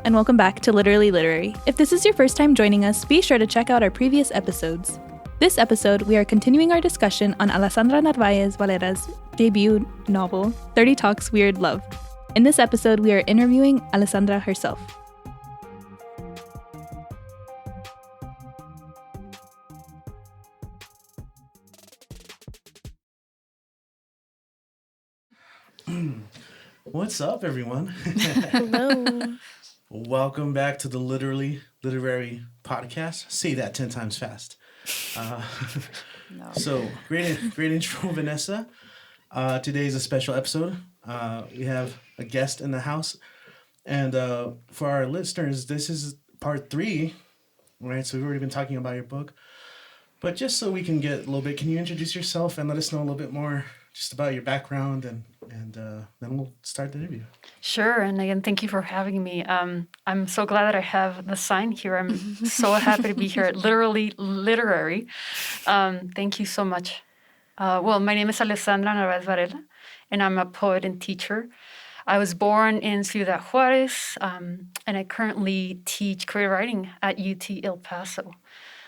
and welcome back to Literally Literary. If this is your first time joining us, be sure to check out our previous episodes. This episode, we are continuing our discussion on Alessandra Narváez Varela's debut novel, 30 Talks Weird Love. In this episode, we are interviewing Alessandra herself. What's up, everyone? Hello. Welcome back to the Literally Literary podcast. Say that 10 times fast. No. So, great intro, Vanessa. Today's a special episode. We have a guest in the house. And for our listeners, this is part 3, right? So we've already been talking about your book. But just so we can get a little bit, can you introduce yourself and let us know a little bit more just about your background, and then we'll start the interview. Sure, and again, thank you for having me. I'm so glad that I have the sign here. I'm so happy to be here at Literally Literary. Thank you so much. Well, my name is Alessandra Narváez Varela, and I'm a poet and teacher. I was born in Ciudad Juárez, and I currently teach creative writing at UT El Paso.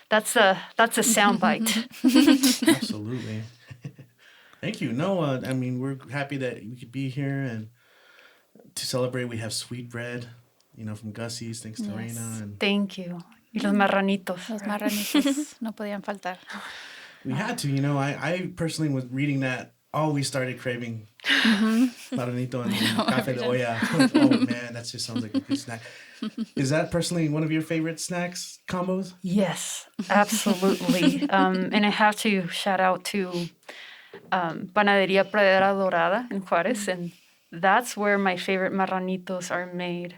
That's a soundbite. Absolutely. Thank you. No, I mean, we're happy that we could be here, and to celebrate, we have sweet bread, from Gussie's, thanks to Reina. And Thank you. Y los marranitos. Los marranitos no podían faltar. we had to, I personally was reading that, always started craving marranito and café de olla. Oh, man, that just sounds like a good snack. Is that personally one of your favorite snacks combos? Yes, absolutely. And I have to shout out to Panadería Pradera Dorada in Juárez, and that's where my favorite marranitos are made.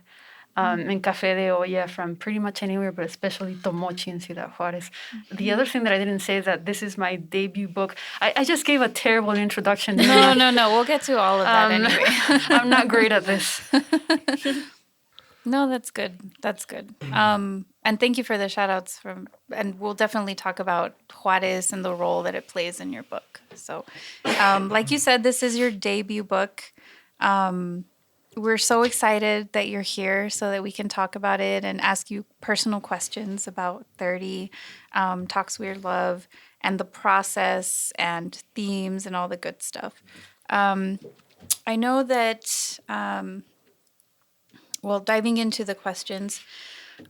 And café de olla from pretty much anywhere, but especially Tomochi in Ciudad Juárez. The other thing that I didn't say is that this is my debut book. I just gave a terrible introduction. No. We'll get to all of that anyway. I'm not great at this. No, that's good. That's good. And thank you for the shout outs and we'll definitely talk about Juárez and the role that it plays in your book. So, like you said, this is your debut book. We're so excited that you're here so that we can talk about it and ask you personal questions about 30 Talks Weird Love and the process and themes and all the good stuff. I know that, diving into the questions,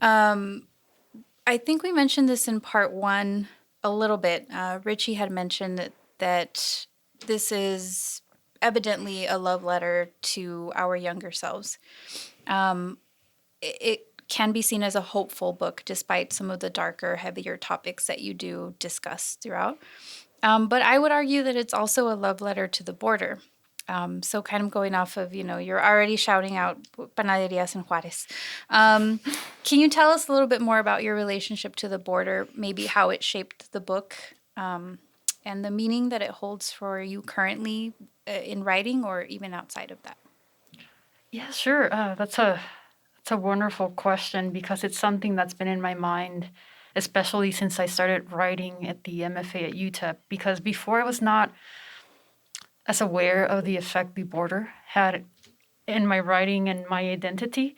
I think we mentioned this in part 1 a little bit. Richie had mentioned that this is evidently a love letter to our younger selves. It can be seen as a hopeful book despite some of the darker, heavier topics that you do discuss throughout. But I would argue that it's also a love letter to the border. So kind of going off of, you're already shouting out panaderias in Juárez. Can you tell us a little bit more about your relationship to the border, maybe how it shaped the book, and the meaning that it holds for you currently in writing or even outside of that? Yeah, sure. That's a wonderful question because it's something that's been in my mind, especially since I started writing at the MFA at UTEP, because before I was not as aware of the effect the border had in my writing and my identity.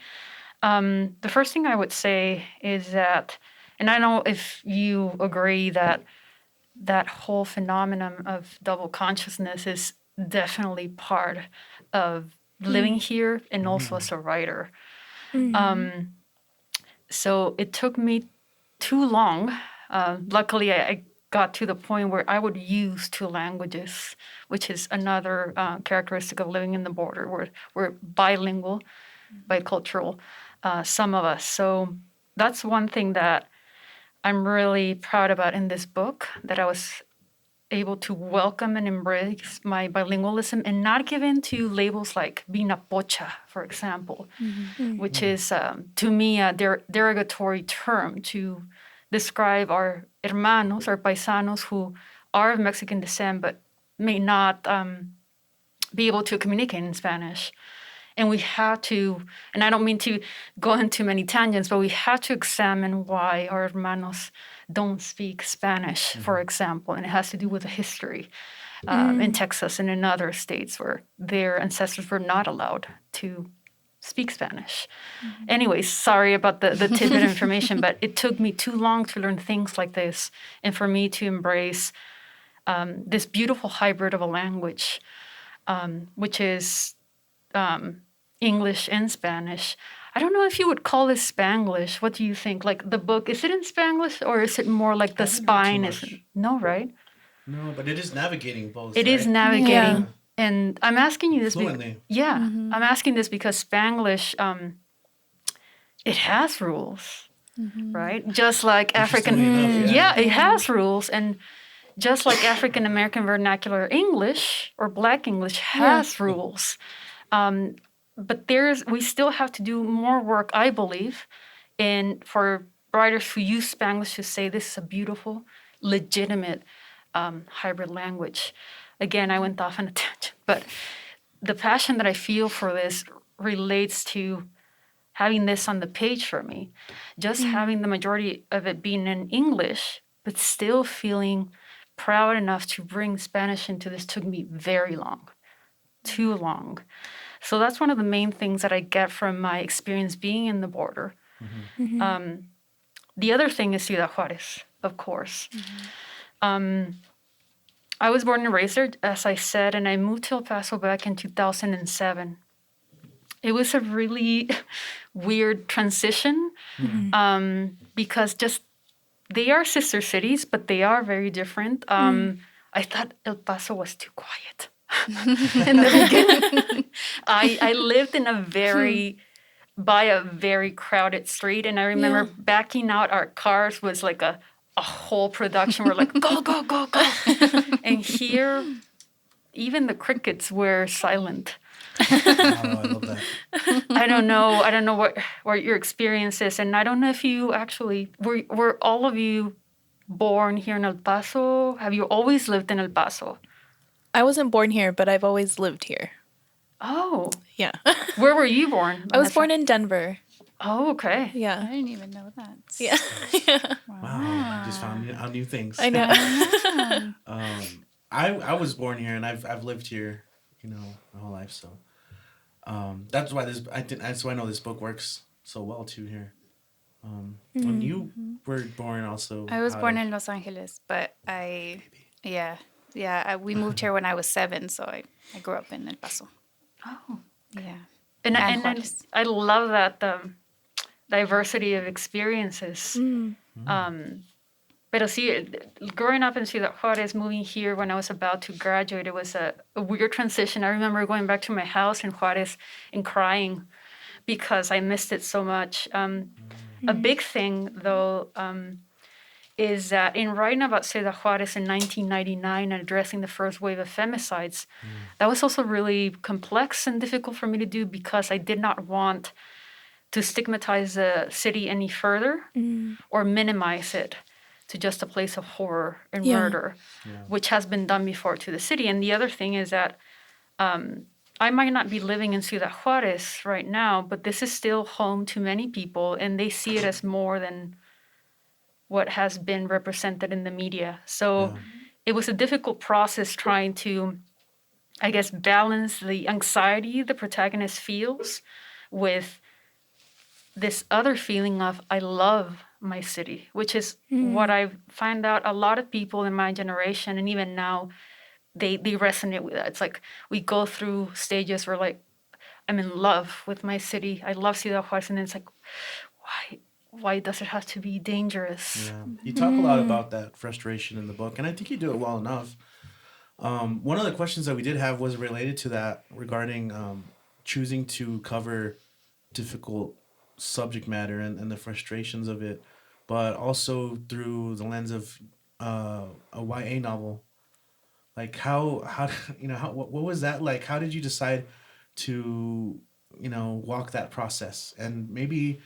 The first thing I would say is that, and I don't know if you agree that whole phenomenon of double consciousness is definitely part of living here and also as a writer. So it took me too long. Luckily, I got to the point where I would use 2 languages, which is another characteristic of living in the border. We're bilingual, bicultural, some of us. So that's one thing that I'm really proud about in this book, that I was able to welcome and embrace my bilingualism and not give in to labels like binapocha, for example, which is, to me, a derogatory term to describe our hermanos, our paisanos, who are of Mexican descent but may not be able to communicate in Spanish. And we have to, and I don't mean to go into many tangents, but we have to examine why our hermanos don't speak Spanish, for example. And it has to do with the history in Texas and in other states where their ancestors were not allowed to speak Spanish. Anyways, sorry about the tidbit of information, but it took me too long to learn things like this and for me to embrace this beautiful hybrid of a language, which is English and Spanish. I don't know if you would call this Spanglish. What do you think? Like the book, is it in Spanglish or is it more like the spine is? No, right? No, but it is navigating both. It right? is navigating. Yeah. And I'm asking you this Fluently. I'm asking this because Spanglish, it has rules, right? Just like African, Interestingly enough, it has rules, and just like African American vernacular English or Black English has rules, but we still have to do more work, I believe, and for writers who use Spanglish to say this is a beautiful, legitimate hybrid language. Again, I went off on a tangent, but the passion that I feel for this relates to having this on the page for me. Just having the majority of it being in English, but still feeling proud enough to bring Spanish into this took me very long, too long. So that's one of the main things that I get from my experience being in the border. The other thing is Ciudad Juárez, of course. I was born and raised there, as I said, and I moved to El Paso back in 2007. It was a really weird transition because they are sister cities, but they are very different. I thought El Paso was too quiet in the beginning. I lived in by a very crowded street, and I remember backing out our cars was like a whole production. We're like, go, go, go, go. And here, even the crickets were silent. I love that. I don't know what your experience is. And I don't know if you actually, were all of you born here in El Paso? Have you always lived in El Paso? I wasn't born here, but I've always lived here. Oh. Yeah. Where were you born? I was born in Denver. Oh, okay. I Yeah. didn't even know that. Yeah. Wow. Just found out new things. I know. I was born here and I've lived here, my whole life. So that's why that's why I know this book works so well too here. When you were born, also, I was born in Los Angeles, but we moved here when I was 7, so I grew up in El Paso. Oh. Yeah. And Juárez. I love that diversity of experiences. But see, growing up in Ciudad Juárez, moving here when I was about to graduate, it was a weird transition. I remember going back to my house in Juárez and crying because I missed it so much. A big thing, though, is that in writing about Ciudad Juárez in 1999 and addressing the first wave of femicides, that was also really complex and difficult for me to do because I did not want to stigmatize the city any further or minimize it to just a place of horror and murder, which has been done before to the city. And the other thing is that I might not be living in Ciudad Juárez right now, but this is still home to many people, and they see it as more than what has been represented in the media. So it was a difficult process trying to, I guess, balance the anxiety the protagonist feels with this other feeling of, I love my city, which is what I find out a lot of people in my generation, and even now, they resonate with that. It's like we go through stages where, like, I'm in love with my city. I love Ciudad Juárez, and then it's like, why does it have to be dangerous? Yeah. You talk a lot about that frustration in the book, and I think you do it well enough. One of the questions that we did have was related to that regarding choosing to cover difficult subject matter and the frustrations of it, but also through the lens of a YA novel. Like what was that like? How did you decide to walk that process? And maybe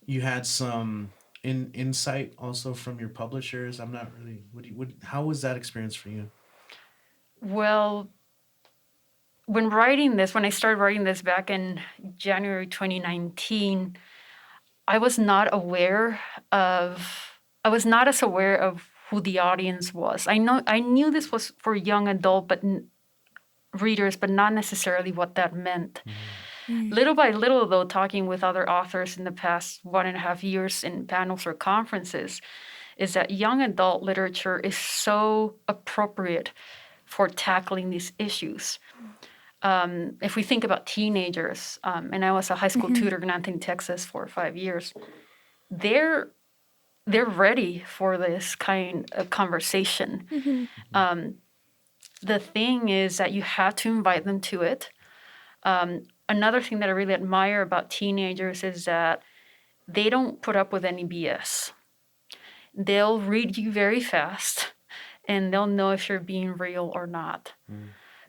you had some insight also from your publishers. I'm not really. How was that experience for you? Well, when I started writing this back in January 2019, I was not as aware of who the audience was. I knew this was for young adult readers, but not necessarily what that meant. Little by little, though, talking with other authors in the past 1.5 years in panels or conferences, is that young adult literature is so appropriate for tackling these issues. If we think about teenagers, and I was a high school tutor in Anthony, Texas for 5 years, they're ready for this kind of conversation. The thing is that you have to invite them to it. Another thing that I really admire about teenagers is that they don't put up with any BS. They'll read you very fast, and they'll know if you're being real or not.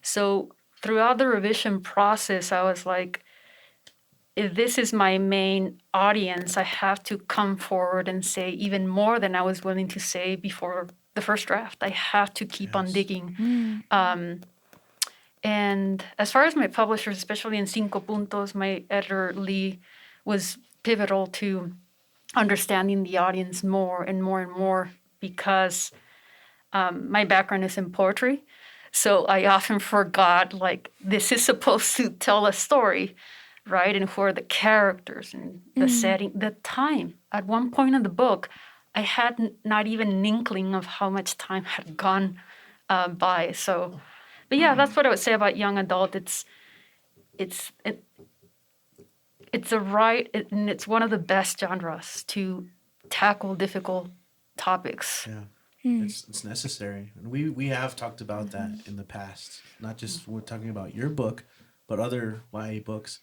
So throughout the revision process, I was like, if this is my main audience, I have to come forward and say even more than I was willing to say before the first draft. I have to keep on digging. And as far as my publishers, especially in Cinco Puntos, my editor, Lee, was pivotal to understanding the audience more and more and more because my background is in poetry. So I often forgot, like, this is supposed to tell a story, right? And who are the characters and the setting, the time. At one point in the book, I had not even an inkling of how much time had gone by. So, but yeah, that's what I would say about young adult. It's and it's one of the best genres to tackle difficult topics. Yeah. It's necessary. And we have talked about that in the past. Not just we're talking about your book, but other YA books.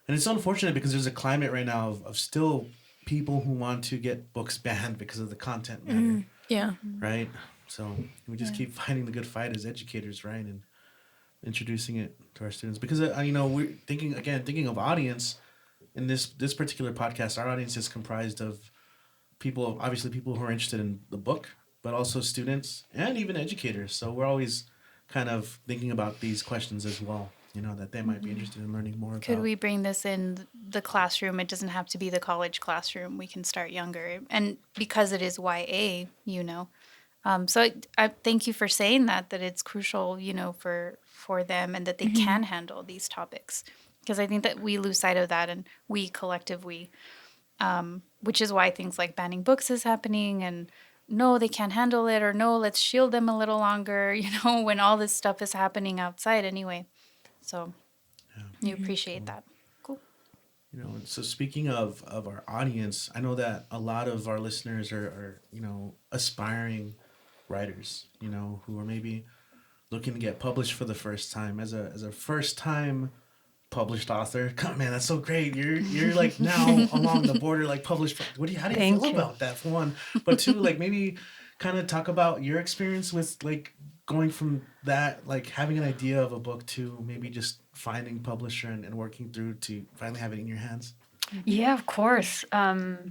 And it's unfortunate because there's a climate right now of still people who want to get books banned because of the content matter. Yeah. Right? So we just keep fighting the good fight as educators, right? And introducing it to our students. Because, we're thinking of audience. In this particular podcast, our audience is comprised of people who are interested in the book, but also students and even educators. So we're always kind of thinking about these questions as well, that they might be interested in learning more about. Could we bring this in the classroom? It doesn't have to be the college classroom. We can start younger. And because it is YA, so I thank you for saying that it's crucial, for them and that they can handle these topics. Because I think that we lose sight of that, and we collectively, which is why things like banning books is happening, and no, they can't handle it, or no, let's shield them a little longer, when all this stuff is happening outside anyway. So you appreciate that. Cool. So speaking of our audience, I know that a lot of our listeners are aspiring writers, who are maybe looking to get published for the first time. As a first time published author, God, man, that's so great. You're like now along the border, like published. How do you feel about that, for one? But two, like maybe kind of talk about your experience with like going from that, like having an idea of a book, to maybe just finding publisher and working through to finally have it in your hands. Yeah, of course.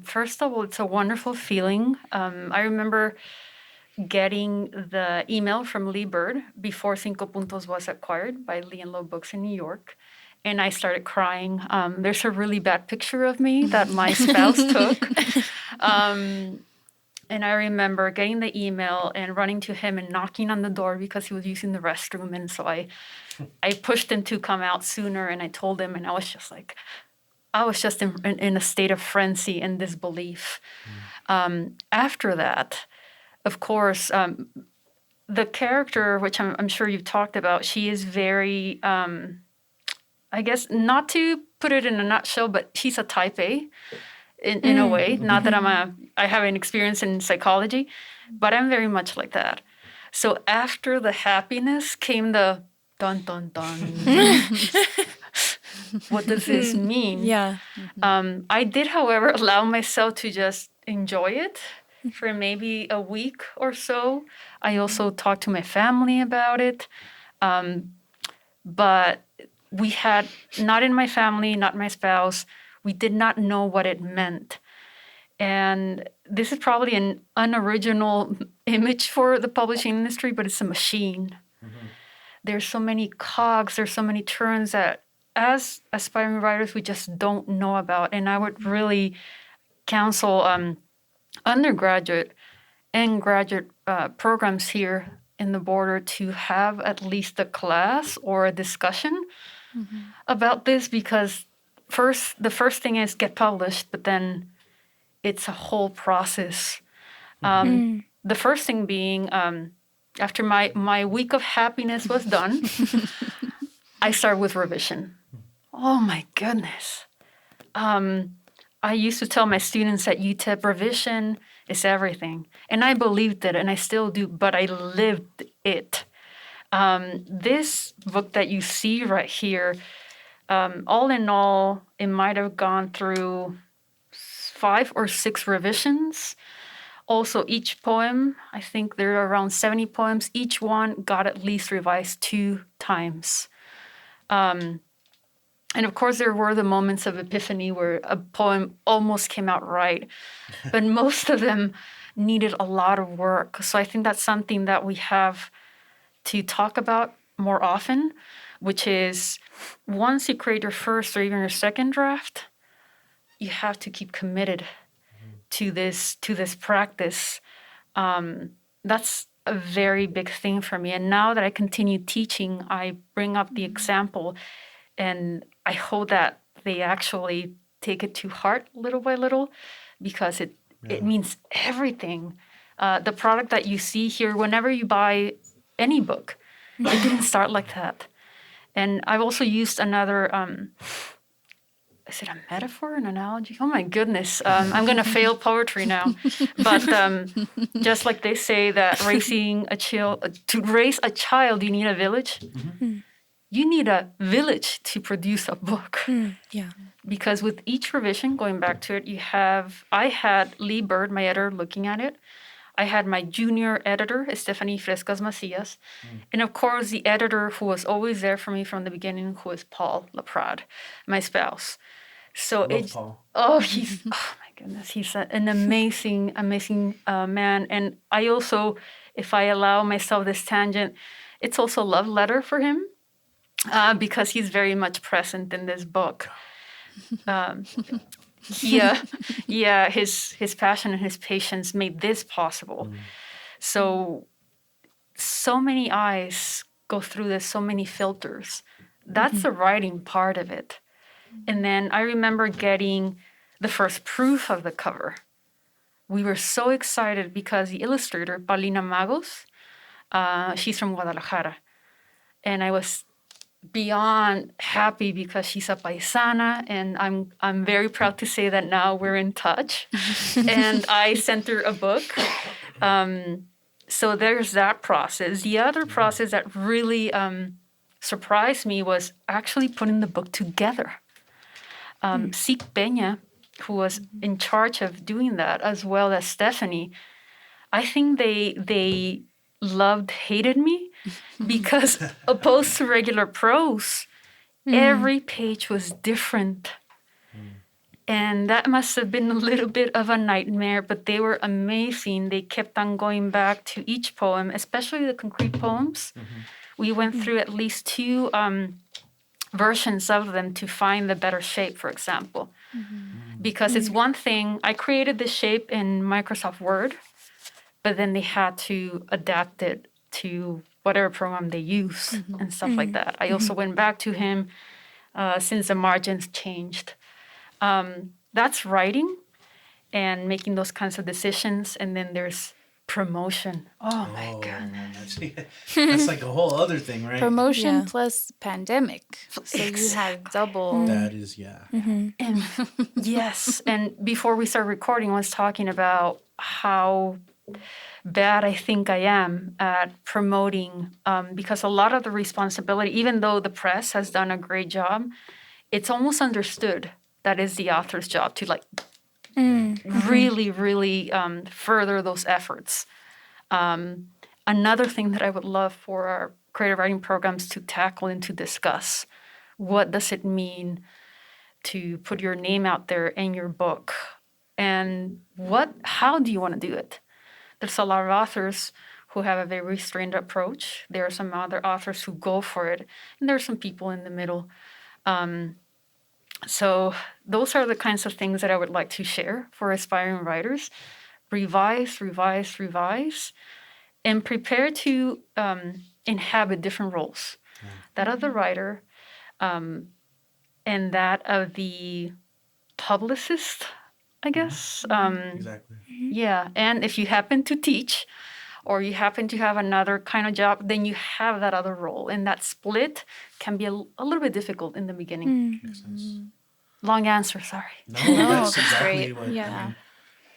First of all, it's a wonderful feeling. I remember getting the email from Lee Bird before Cinco Puntos was acquired by Lee & Low Books in New York. And I started crying. There's a really bad picture of me that my spouse took. And I remember getting the email and running to him and knocking on the door because he was using the restroom. And so I pushed him to come out sooner, and I told him, and I was just in a state of frenzy and disbelief. After that, of course, the character, which I'm sure you've talked about, she is very, I guess, not to put it in a nutshell, but she's a type A in a way. Not that I have an experience in psychology, but I'm very much like that. So after the happiness came the dun, dun, dun. What does this mean? Yeah. I did, however, allow myself to just enjoy it for maybe a week or so. I also talked to my family about it. But we had, not in my family, not my spouse, we did not know what it meant. And this is probably an unoriginal image for the publishing industry, but it's a machine. There's so many cogs, there's so many turns that as aspiring writers, we just don't know about. And I would really counsel undergraduate and graduate programs here in the border to have at least a class or a discussion about this because the first thing is get published, but then it's a whole process. The first thing being, after my week of happiness was done, I started with revision. Oh my goodness. I used to tell my students at UTEP, revision is everything. And I believed it, and I still do, but I lived it. This book that you see right here, all in all, it might have gone through 5 or 6 revisions. Also, each poem, I think there are around 70 poems, each one got at least revised 2 times. And of course, there were the moments of epiphany where a poem almost came out right, but most of them needed a lot of work. So I think that's something that we have to talk about more often, which is once you create your first or even your second draft, you have to keep committed to this practice. That's a very big thing for me. And now that I continue teaching, I bring up the example, and I hope that they actually take it to heart little by little, because it means everything. The product that you see here, whenever you buy any book, it didn't start like that. And I've also used another, is it a metaphor, an analogy? Oh my goodness, I'm going to fail poetry now. But just like they say that to raise a child, you need a village. You need a village to produce a book. Yeah. Because with each revision, going back to it, I had Lee Bird, my editor, looking at it. I had my junior editor, Stephanie Frescas Macias. And of course, the editor who was always there for me from the beginning, who is Paul Laprade, my spouse. So Paul. Oh my goodness, he's an amazing man. And I also, if I allow myself this tangent, it's also a love letter for him. Because he's very much present in this book. His passion and his patience made this possible. So many eyes go through this, so many filters. That's the writing part of it. And then I remember getting the first proof of the cover. We were so excited because the illustrator, Paulina Magos, she's from Guadalajara. And I was beyond happy because she's a paisana, and I'm very proud to say that now we're in touch. And I sent her a book. So there's that process. The other process that really surprised me was actually putting the book together. Sik Peña, who was in charge of doing that, as well as Stephanie, I think they hated me, because opposed to regular prose, every page was different. And that must have been a little bit of a nightmare, but they were amazing. They kept on going back to each poem, especially the concrete poems. We went through at least 2 versions of them to find the better shape, for example. Because it's one thing, I created the shape in Microsoft Word, but then they had to adapt it to whatever program they use and stuff like that. I also went back to him since the margins changed. That's writing and making those kinds of decisions. And then there's promotion. Oh my goodness. That's like a whole other thing, right? Promotion plus pandemic. So you had double. That is, And yes. And before we start recording, I was talking about how bad I think I am at promoting, because a lot of the responsibility, even though the press has done a great job, it's almost understood that is the author's job to really, really further those efforts. Another thing that I would love for our creative writing programs to tackle and to discuss, what does it mean to put your name out there in your book? And how do you want to do it? There's a lot of authors who have a very restrained approach. There are some other authors who go for it. And there are some people in the middle. So those are the kinds of things that I would like to share for aspiring writers. Revise, and prepare to inhabit different roles. That of the writer, and that of the publicist, I guess. Exactly. Yeah, and if you happen to teach or you happen to have another kind of job, then you have that other role. And that split can be a little bit difficult in the beginning. Makes sense. Long answer, sorry. No, No, that's that's exactly great. what Yeah. I mean.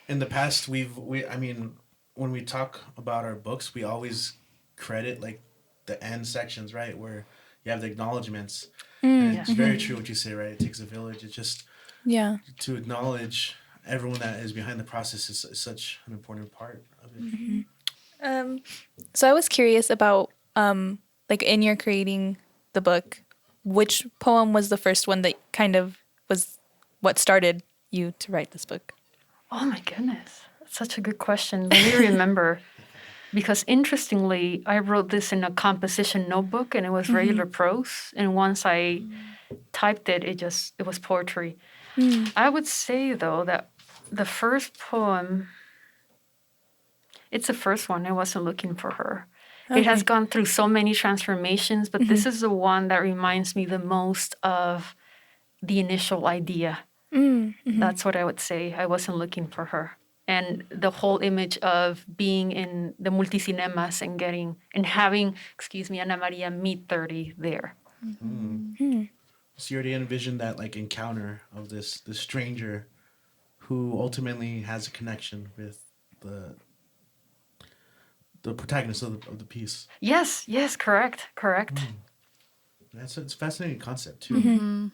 In the past, I mean, when we talk about our books, we always credit like the end sections, right, where you have the acknowledgments. And it's very true what you say, right? It takes a village. It's just Yeah. to acknowledge everyone that is behind the process is such an important part of it. So I was curious about, like, in your creating the book, which poem was the first one that kind of was what started you to write this book? Oh my goodness. That's such a good question. Let me remember. Because interestingly, I wrote this in a composition notebook and it was regular prose. And once I typed it, it was poetry. I would say, though, that the first poem, it's the first one. I wasn't looking for her. It has gone through so many transformations, but this is the one that reminds me the most of the initial idea. That's what I would say. I wasn't looking for her. And the whole image of being in the multicinemas and having, Ana Maria meet 30 there. So you already envisioned that like encounter of this stranger who ultimately has a connection with the protagonist of the piece. Yes, correct. It's a fascinating concept too.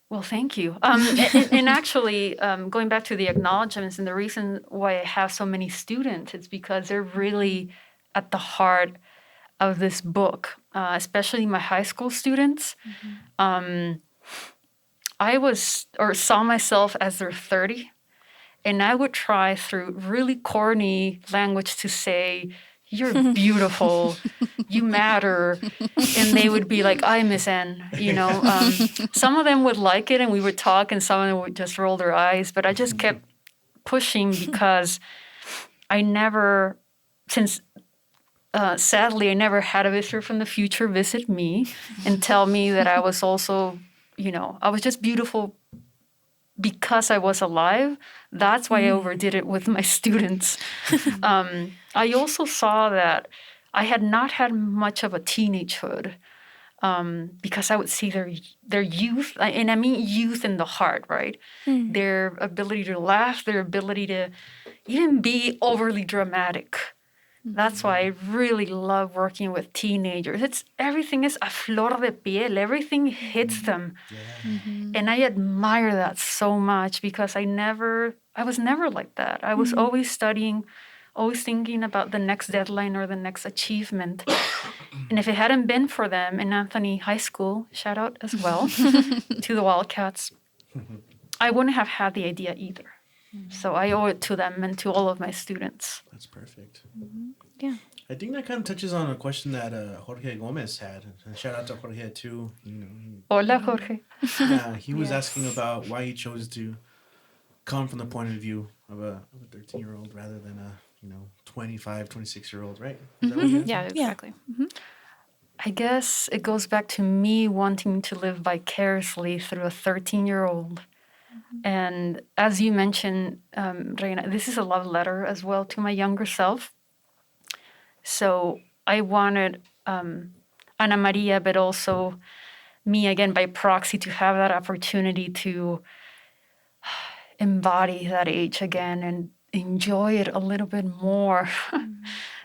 Well, thank you. And actually, going back to the acknowledgments, and the reason why I have so many students, it's because they're really at the heart of this book, especially my high school students. I saw myself as their 30, and I would try through really corny language to say, "You're beautiful, you matter," and they would be like, "I miss N." Some of them would like it, and we would talk, and some of them would just roll their eyes. But I just kept pushing because sadly, I never had a visitor from the future visit me and tell me that I was also, I was just beautiful because I was alive. That's why I overdid it with my students. I also saw that I had not had much of a teenagehood because I would see their youth, and I mean youth in the heart, right? Their ability to laugh, their ability to even be overly dramatic. That's why I really love working with teenagers. Everything is a flor de piel. Everything hits them. And I admire that so much because I was never like that. I was always studying, always thinking about the next deadline or the next achievement. And if it hadn't been for them in Anthony High School, shout out as well to the Wildcats, I wouldn't have had the idea either. So I owe it to them and to all of my students. That's perfect. Yeah. I think that kind of touches on a question that Jorge Gomez had. And shout out to Jorge too. Hola, Jorge. Yeah, he was asking about why he chose to come from the point of view of a 13-year-old rather than a 25, 26-year-old, right? Is that what he asked? Yeah, exactly. I guess it goes back to me wanting to live vicariously through a 13-year-old. And as you mentioned, Reina, this is a love letter as well to my younger self. So I wanted Ana Maria, but also me, again, by proxy, to have that opportunity to embody that age again and enjoy it a little bit more.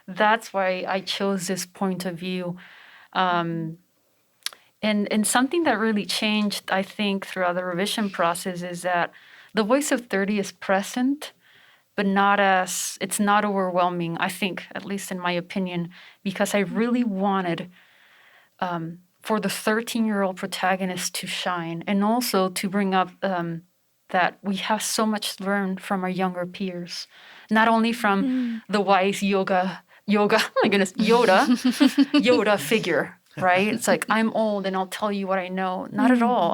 That's why I chose this point of view. And something that really changed, I think, throughout the revision process is that the voice of 30 is present, but it's not overwhelming, I think, at least in my opinion, because I really wanted for the 13-year-old protagonist to shine and also to bring up that we have so much to learn from our younger peers, not only from the wise yoga, oh my goodness, Yoda figure. Right? It's like, I'm old and I'll tell you what I know. Not at all.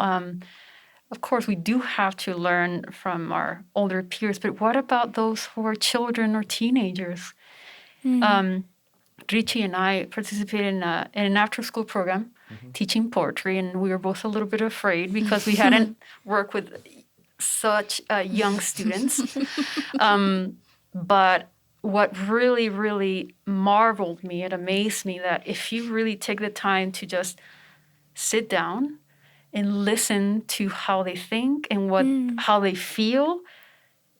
Of course, we do have to learn from our older peers, but what about those who are children or teenagers? Richie and I participated in an after-school program teaching poetry, and we were both a little bit afraid because we hadn't worked with such young students. But what really, really marveled me, it amazed me that if you really take the time to just sit down and listen to how they think and how they feel,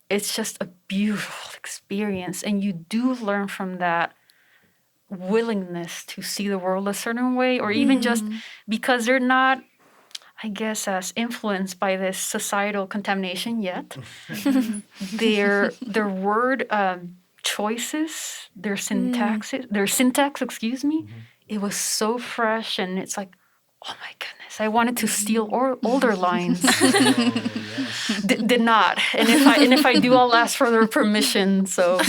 it's just a beautiful experience. And you do learn from that willingness to see the world a certain way, or even just because they're not, I guess, as influenced by this societal contamination yet. Their word choices, their syntax, excuse me, it was so fresh, and it's like, oh my goodness, I wanted to steal older lines. Did not, and if I do, I'll ask for their permission. So.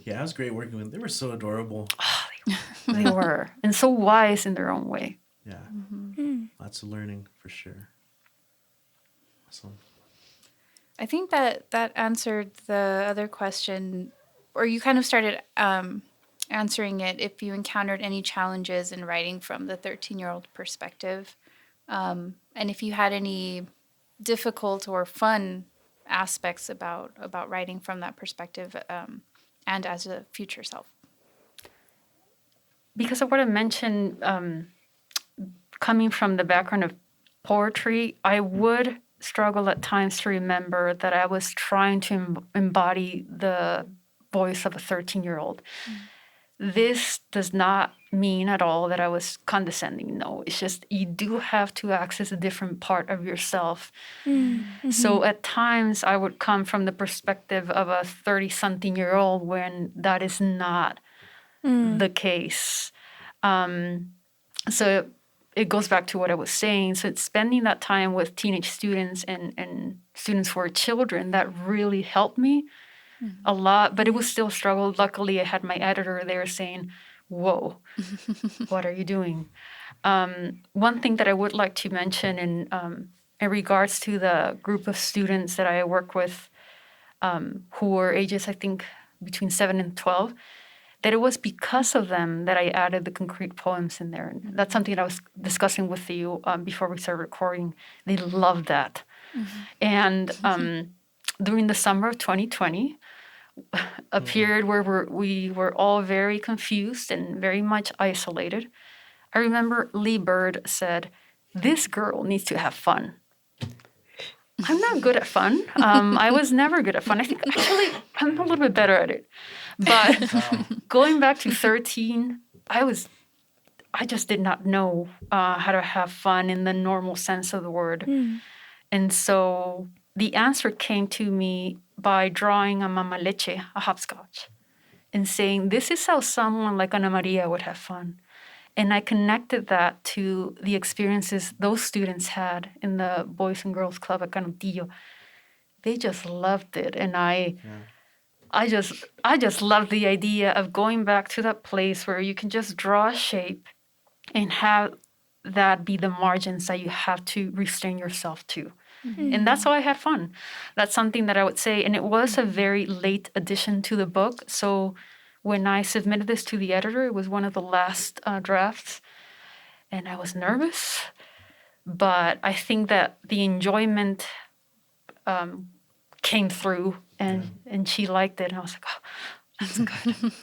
Yeah, it was great working with them. They were so adorable. Oh, they were, and so wise in their own way. Yeah. Lots of learning for sure. Awesome. I think that answered the other question, or you kind of started answering it, if you encountered any challenges in writing from the 13-year-old perspective, and if you had any difficult or fun aspects about writing from that perspective, and as a future self. Because of what I mentioned, coming from the background of poetry, I would struggle at times to remember that I was trying to embody the voice of a 13-year-old. This does not mean at all that I was condescending. No, it's just you do have to access a different part of yourself. So at times I would come from the perspective of a 30-something-year-old when that is not the case. So it goes back to what I was saying. So it's spending that time with teenage students and students who are children that really helped me a lot, but it was still a struggle. Luckily, I had my editor there saying, whoa, what are you doing? One thing that I would like to mention in regards to the group of students that I work with who were ages, I think, between 7 and 12, that it was because of them that I added the concrete poems in there. And that's something that I was discussing with you before we started recording. They loved that. And during the summer of 2020, a period where we were all very confused and very much isolated, I remember Lee Bird said, "This girl needs to have fun." I'm not good at fun. I was never good at fun. I think actually I'm a little bit better at it. But going back to 13, I just did not know how to have fun in the normal sense of the word. And so the answer came to me by drawing a mama leche, a hopscotch, and saying, this is how someone like Ana Maria would have fun. And I connected that to the experiences those students had in the Boys and Girls Club at Canutillo. They just loved it. And I just loved the idea of going back to that place where you can just draw a shape and have that be the margins that you have to restrain yourself to. And that's how I had fun. That's something that I would say. And it was a very late addition to the book. So when I submitted this to the editor, it was one of the last drafts. And I was nervous. But I think that the enjoyment came through and she liked it. And I was like, oh, that's good.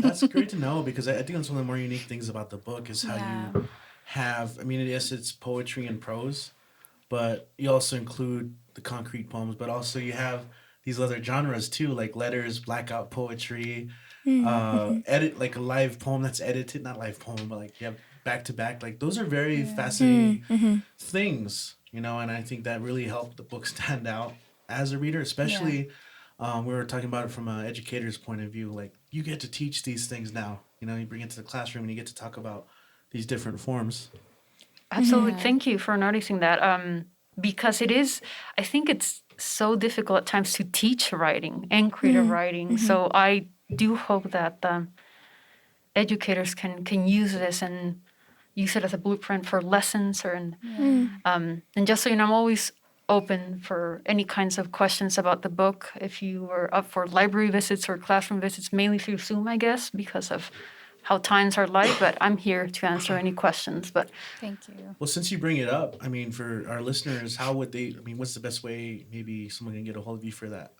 That's great to know, because I think that's one of the more unique things about the book is how you have, I mean, yes, it's poetry and prose, but you also include the concrete poems, but also you have these other genres too, like letters, blackout poetry, edit, like a live poem that's edited, not live poem, but like you have back to back. Like those are very fascinating things, you know, and I think that really helped the book stand out as a reader, especially we were talking about it from an educator's point of view. Like you get to teach these things now, you know, you bring it to the classroom and you get to talk about these different forms. Absolutely. Thank you for noticing that. Because it is, I think it's so difficult at times to teach writing and creative writing. So I do hope that educators can use this and use it as a blueprint for lessons. And just so you know, I'm always open for any kinds of questions about the book. If you are up for library visits or classroom visits, mainly through Zoom, I guess, because of how times are like, but I'm here to answer any questions. But Thank you. Well, since you bring it up, I mean, for our listeners, how would they? I mean, what's the best way? Maybe someone can get a hold of you for that.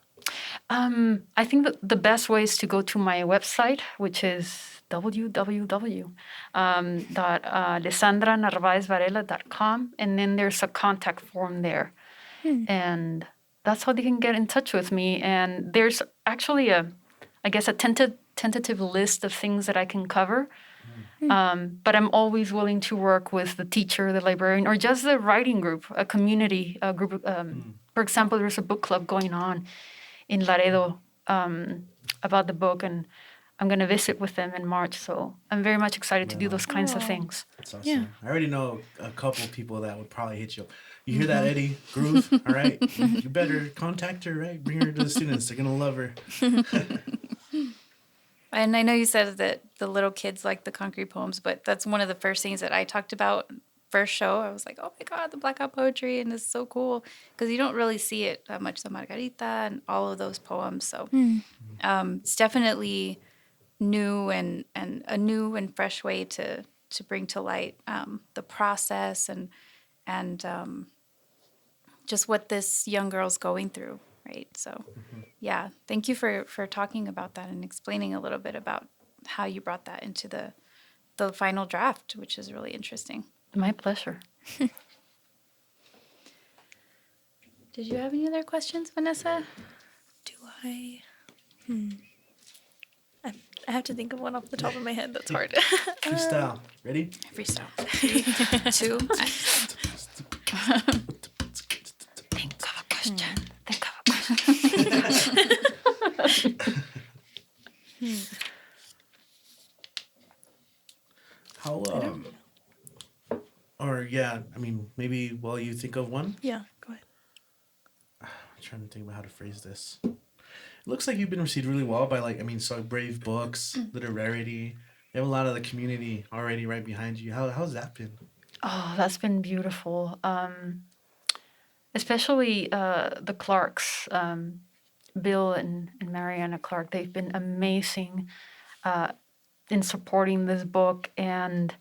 I think that the best way is to go to my website, which is www.alessandranarvaezvarela.com, and then there's a contact form there. And that's how they can get in touch with me. And there's actually a tentative list of things that I can cover. But I'm always willing to work with the teacher, the librarian, or just the writing group, a community a group. For example, there's a book club going on in Laredo about the book, and I'm going to visit with them in March. So I'm very much excited to do those kinds of things. That's awesome. I already know a couple of people that would probably hit you up. You hear that, Eddie? Groove? All right. You better contact her, right? Bring her to the students. They're going to love her. And I know you said that the little kids like the concrete poems, but that's one of the first things that I talked about first show. I was like, oh my God, the blackout poetry, and it's so cool because you don't really see it that much, the Margarita and all of those poems. So it's definitely new and a new and fresh way to bring to light the process and just what this young girl's going through, right? So yeah, thank you for talking about that and explaining a little bit about how you brought that into the final draft, which is really interesting. My pleasure. Did you have any other questions, Vanessa? Do I? I have to think of one off the top of my head. That's hard. Freestyle. Ready? Freestyle. 3, 2. Think of a question. Think of a question. How, or yeah, I mean, maybe while you think of one, Yeah, go ahead. I'm trying to think about how to phrase this. It looks like you've been received really well by so Brave Books, Literarity. You have a lot of the community already right behind you. How's that been? Oh, that's been beautiful. Especially the Clarks, Bill and Mariana Clark. They've been amazing in supporting this book. And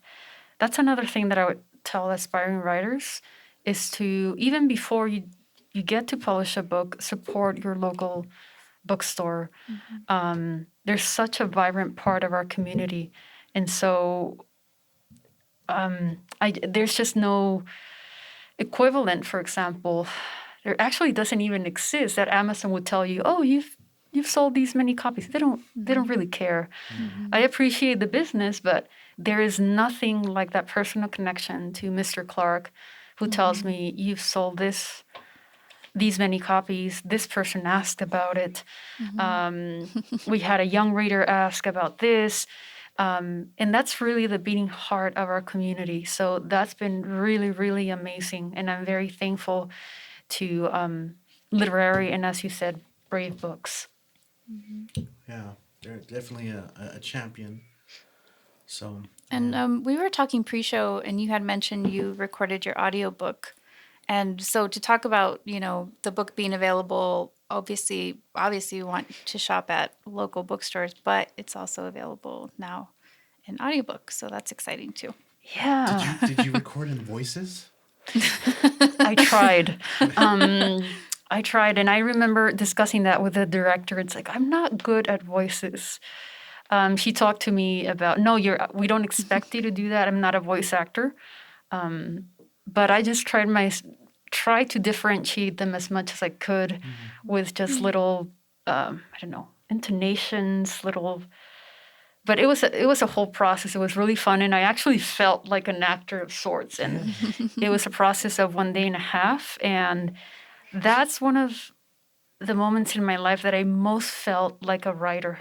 that's another thing that I would tell aspiring writers is to, even before you get to publish a book, support your local bookstore. There's such a vibrant part of our community. And so there's just no equivalent. For example, there actually doesn't even exist that Amazon would tell you, oh, you've sold these many copies. They don't really care. I appreciate the business, but there is nothing like that personal connection to Mr. Clark, who tells me you've sold these many copies. This person asked about it. We had a young reader ask about this. And that's really the beating heart of our community. So that's been really, really amazing. And I'm very thankful to Literary and, as you said, Brave Books. Yeah, they're definitely a champion. So. And we were talking pre-show, and you had mentioned you recorded your audiobook. And so to talk about, the book being available, obviously you want to shop at local bookstores, but it's also available now in audiobook. So that's exciting too. Yeah. Did you record in voices? I tried. I tried, and I remember discussing that with the director. It's like, I'm not good at voices. She talked to me about, no, we don't expect you to do that. I'm not a voice actor. But I just tried to differentiate them as much as I could with just little, intonations, but it was a whole process. It was really fun, and I actually felt like an actor of sorts. And it was a process of 1.5 days, and that's one of the moments in my life that I most felt like a writer,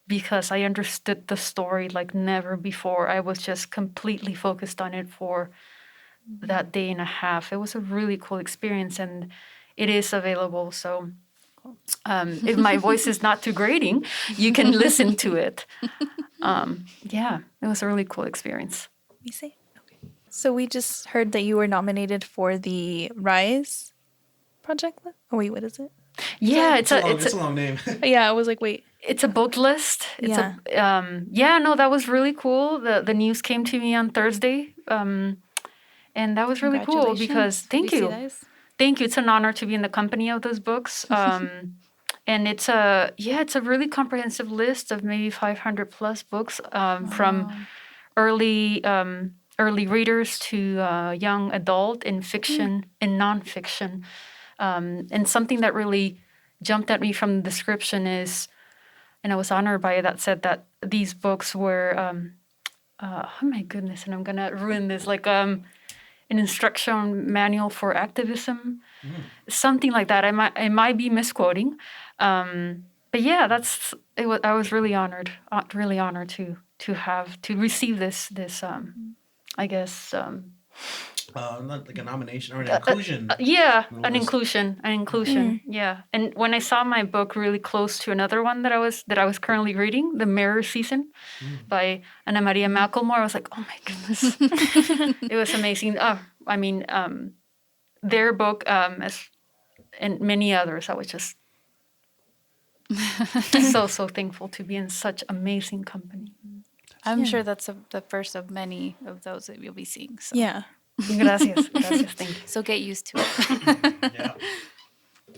because I understood the story like never before. I was just completely focused on it for that 1.5 days. It was a really cool experience, and it is available. So if my voice is not too grating, you can listen to it. It was a really cool experience. Let me see. Okay. So we just heard that you were nominated for the Rise project. Oh wait, what is it? Yeah, It's a long name. Yeah, I was like, wait. It's a book list. That was really cool. The news came to me on Thursday, and that was really cool because thank you. It's an honor to be in the company of those books. And it's a really comprehensive list of maybe 500 plus books from early readers to young adult in fiction and nonfiction. And something that really jumped at me from the description is, and I was honored by it, that said that these books were, oh my goodness, and I'm going to ruin this, like an instruction manual for activism, something like that. I might be misquoting. But yeah, I was really honored to receive this I guess, not like a nomination or an inclusion. An inclusion. Yeah. And when I saw my book really close to another one that I was currently reading, The Mirror Season by Ana Maria Malcolmore, I was like, oh my goodness, it was amazing. Their book, and many others, I was just so thankful to be in such amazing company. I'm sure that's the first of many of those that you'll be seeing. So. Yeah. Gracias. Thank you. So get used to it. Yeah.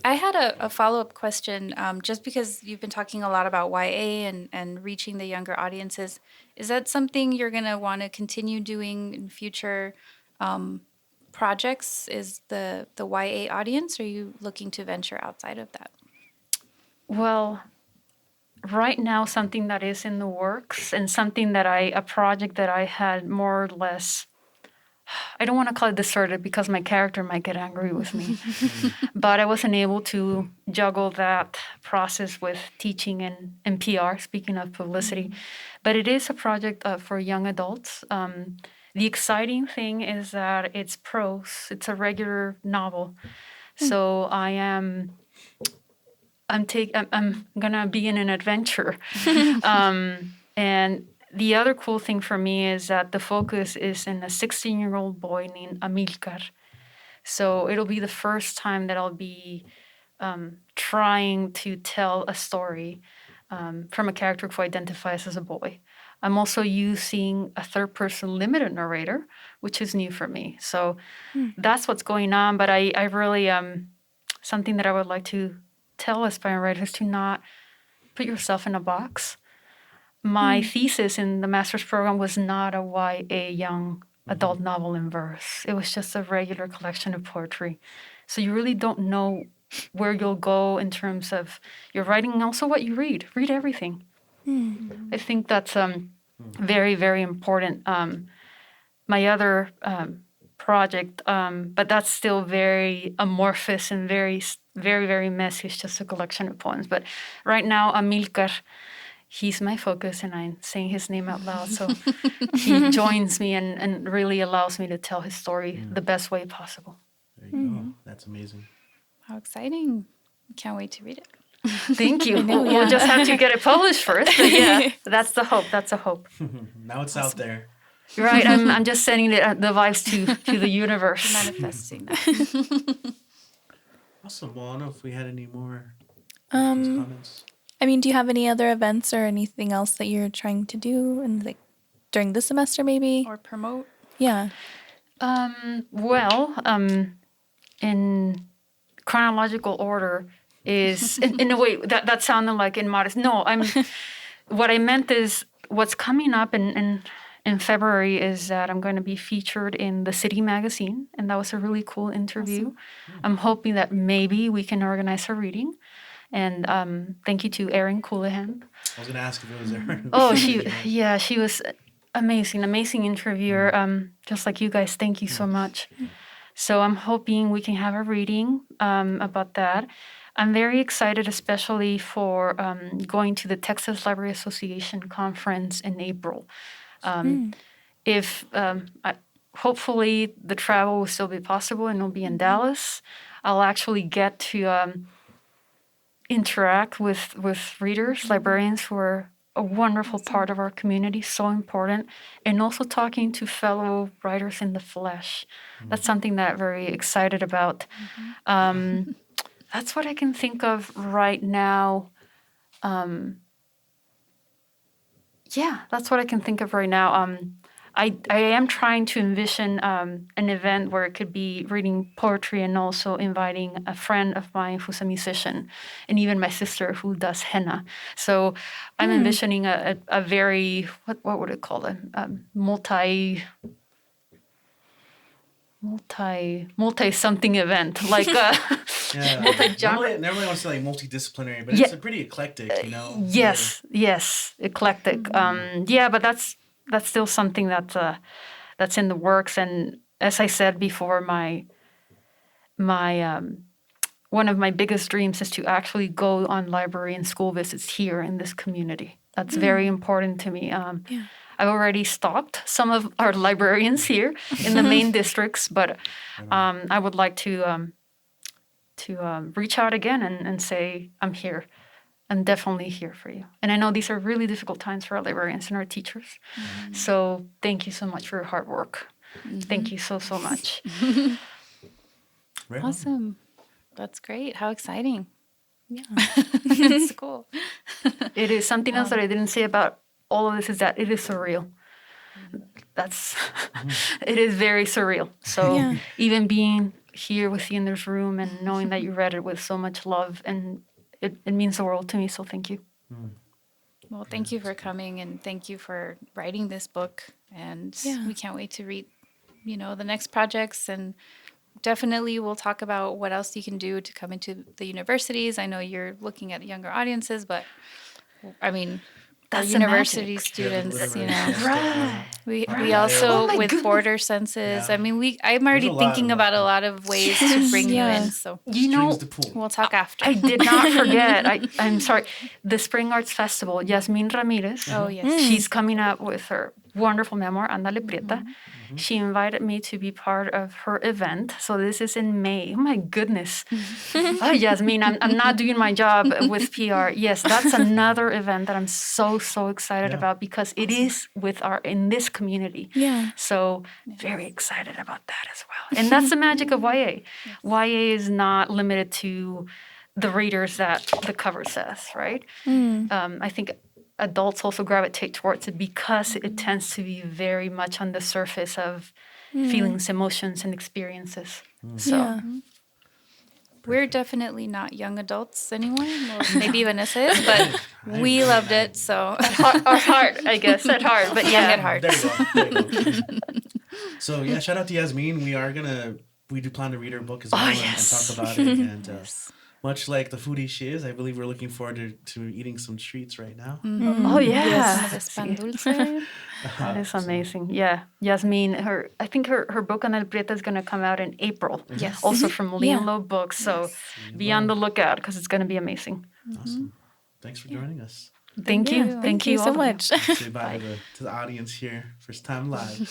I had a follow-up question, just because you've been talking a lot about YA and reaching the younger audiences. Is that something you're going to want to continue doing in future projects? Is the YA audience, or are you looking to venture outside of that? Well, right now, something that is in the works and a project that I had more or less, I don't want to call it deserted because my character might get angry with me, but I wasn't able to juggle that process with teaching and PR, speaking of publicity. But it is a project for young adults. The exciting thing is that it's prose. It's a regular novel. So I'm gonna be in an adventure, and the other cool thing for me is that the focus is in a 16-year-old boy named Amilcar. So it'll be the first time that I'll be trying to tell a story from a character who identifies as a boy. I'm also using a third-person limited narrator, which is new for me. So that's what's going on. But I really something that I would like to tell aspiring writers to not put yourself in a box. My thesis in the master's program was not a YA young adult novel in verse. It was just a regular collection of poetry. So you really don't know where you'll go in terms of your writing and also what you read. Read everything. I think that's very, very important. My other project, but that's still very amorphous and very, very, very messy. It's just a collection of poems. But right now, Amilcar, he's my focus, and I'm saying his name out loud. So he joins me and really allows me to tell his story the best way possible. There you go. That's amazing. How exciting. Can't wait to read it. Thank you. We'll just have to get it published first. But yeah, that's the hope. That's a hope. Now it's out there. You're right. I'm just sending the vibes to the universe. Manifesting that. Awesome. Well, I don't know if we had any more comments. I mean, do you have any other events or anything else that you're trying to do, and like during this semester, maybe? Or promote? Yeah. In chronological order is in a way that sounded like immodest. No, what I meant is what's coming up in February is that I'm going to be featured in the City magazine, and that was a really cool interview. Awesome. I'm hoping that maybe we can organize a reading. And thank you to Erin Coulihan. I was going to ask if it was Erin. Oh, she was amazing interviewer. Just like you guys, thank you so much. So I'm hoping we can have a reading about that. I'm very excited, especially for going to the Texas Library Association conference in April. Hopefully the travel will still be possible and it'll be in Dallas. I'll actually get to interact with readers, librarians who are a wonderful part of our community, so important, and also talking to fellow writers in the flesh. That's something that I'm very excited about. That's what I can think of right now. Yeah, that's what I can think of right now. I am trying to envision an event where it could be reading poetry and also inviting a friend of mine who's a musician, and even my sister who does henna. So I'm envisioning a very, what would it call it? Multi something event, like Yeah. multi-genre. Normally I want to say like multidisciplinary, but it's a pretty eclectic, you know? Yes, eclectic. Yeah, but that's still something that's in the works. And as I said before, my one of my biggest dreams is to actually go on library and school visits here in this community. That's very important to me. I've already stalked some of our librarians here in the main districts, but I would like to reach out again and say, I'm here. I'm definitely here for you. And I know these are really difficult times for our librarians and our teachers. So thank you so much for your hard work. Thank you so much. Right. Awesome. That's great. How exciting. Yeah. It's cool. It is something else that I didn't say about all of this is that it is surreal. It is very surreal. So even being here with you in this room and knowing that you read it with so much love, and it means the world to me. So thank you. Well, thank you for coming, and thank you for writing this book. And we can't wait to read, the next projects, and definitely we'll talk about what else you can do to come into the universities. I know you're looking at younger audiences, but I mean, That's our the university magic. students, Right. we also Oh my with goodness. border census. Yeah. I mean, I'm already There's a lot thinking of about a lot of ways to bring you in. So Strings to pull. we'll talk after. I did not forget. I'm sorry. The Spring Arts Festival, Yasmin Ramirez. Oh, yes. She's coming up with her wonderful memoir, Andale Prieta. She invited me to be part of her event. So this is in May. Oh, my goodness. Oh, Yasmin, I'm not doing my job with PR. Yes, that's another event that I'm so excited about because it is in this community. Yeah. So very excited about that as well. And that's the magic of YA. YA is not limited to the readers that the cover says, right? I think adults also gravitate towards it because it tends to be very much on the surface of feelings, emotions, and experiences. So We're definitely not young adults anymore. Well, maybe Vanessa is, but we loved it. So our heart, I guess, at heart. But young at heart. There you go. So yeah, shout out to Yasmin. We do plan to read her book as well and talk about it. And much like the foodie she is, I believe we're looking forward to eating some treats right now. Oh yeah, Some of this pan dulce. that is amazing. Yeah, Yasmin. I think her book on El Prieta is going to come out in April. Yes. Also from Leon Lowe Books. So be on the lookout because it's going to be amazing. Awesome. Thanks for joining us. Thank you. Thank you all so of you. much. Say bye to the audience here. First time live.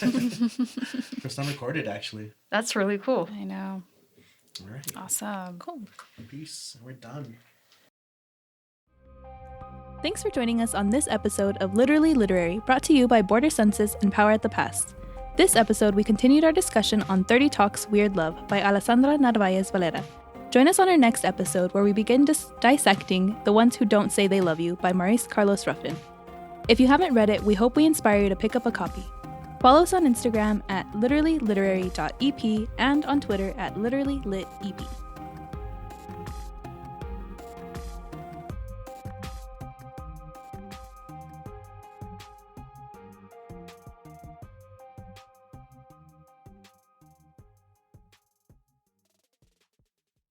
First time recorded, actually. That's really cool. I know. All right. Awesome. Cool. Peace. We're done. Thanks for joining us on this episode of Literally Literary, brought to you by Border Census and Power at the Past. This episode, we continued our discussion on 30 Talks Weird Love by Alessandra Narváez Varela. Join us on our next episode where we begin dissecting The Ones Who Don't Say They Love You by Maurice Carlos Ruffin. If you haven't read it, we hope we inspire you to pick up a copy. Follow us on Instagram at literallyliterary.ep and on Twitter at literallylitep.